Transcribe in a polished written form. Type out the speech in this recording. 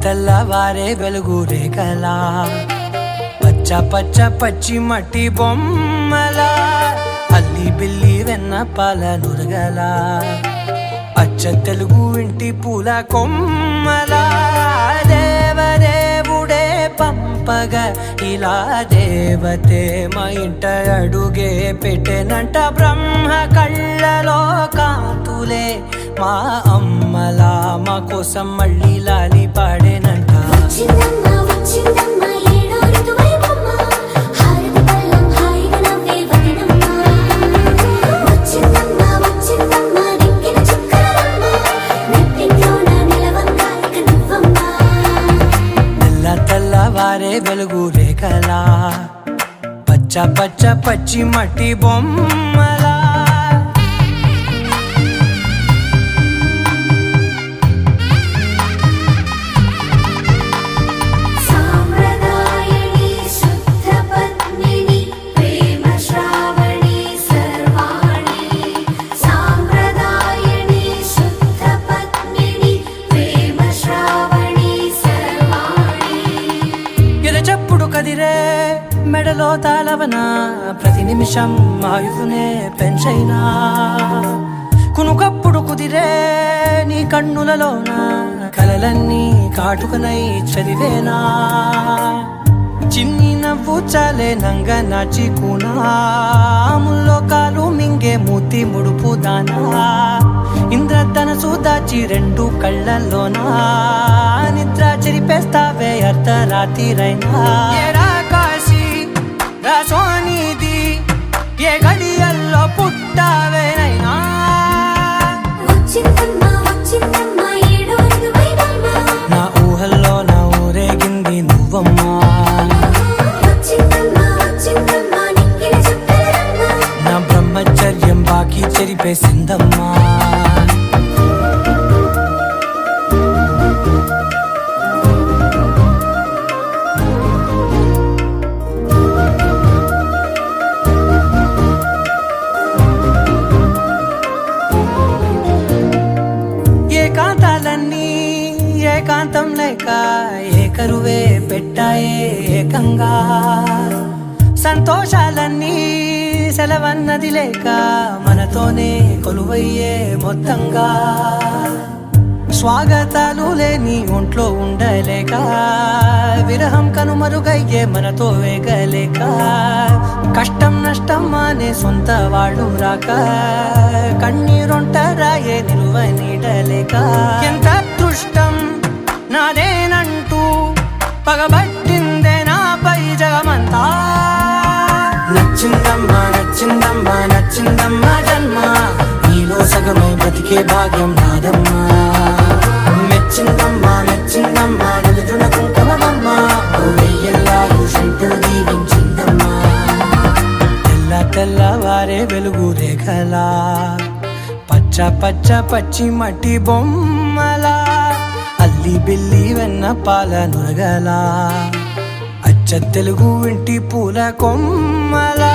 తెల్లవారే వెలుగు రేఖలా పచ్చ పచ్చ పచ్చి మట్టి బొమ్మలా అల్లి బిల్లి వెన్న పాల నురగలా అచ్చ తెలుగు ఇంటి పూల కొమ్మలా దేవదేవుడే పంపగా ఇలా దేవతే మా ఇంట అడుగే పెట్టెనంట బ్రహ్మ కళ్ళలో కాంతులే మా అమ్మలా మా కోసం మళ్ళీ లాలి పాడేనంట తెల్లవారే వెలుగు రేఖలా పచ్చ పచ్చ పచ్చి మట్టి బొమ్మలా చెప్పుడు కదిరే మెడలో తాళవన ప్రతి నిమిషం ఆయుధునే పెంచైనా కునుకప్పుడు కుదిరే నీ కన్నులలోన కలలన్నీ కాటుకనై చదివేనా చిన్ని నవ్వు చాలే నంగ నాచి కూనాముల్లో కాలు మింగే మూతి ముడుపు దానా ఇంద్రధనసు దాచి రెండు కళ్ళల్లోనా నిద్ర చెరిపేస్తావే అర్ధరాత్రిరైనా కాశీ రాసోనిది ఏ గడియల్లో పుట్టావేనైనా నా ఊహల్లో నా ఊరేగింది నువ్వమ్మా నా బ్రహ్మచర్యం బాకీ చెరిపేసిందమ్మా ఏకాంతాలన్నీ ఏకాంతం లేక ఏకరువే పెట్టాయే ఏకంగా సంతోషాలన్నీ సెలవన్నది లేక మనతోనే కొలువయ్యే మొత్తంగా స్వాగతాలు లేని ఒంట్లో ఉండలేక విరహం కనుమరుగయ్యే మనతో వేగలేక కష్టం నష్టం అనే సొంత వాళ్ళు రాక కన్నీరొంటరాయే నిలువ నీడలేక ఎంత అదృష్టం నాదేనంటూ పగబట్టిందే నాపై జగమంతా నచ్చిందమ్మా నచ్చిందమ్మా నచ్చిందమ్మా జన్మ నీలో సగమై బ్రతికే భాగ్యం నాదమ్మా మెచ్చిందమ్మా మెచ్చిందమ్మా నిలుతున్న కుంకుమమ్మా వెయ్యల్లాలు శంకరు దీవించిందమ్మా తెల్లవారే వెలుగు రేఖలా పచ్చ పచ్చ పచ్చి మట్టి బొమ్మలా అల్లి బిల్లి వెన్న పాల నురగలా అచ్చ తెలుగు ఇంటి పూల కొమ్మలా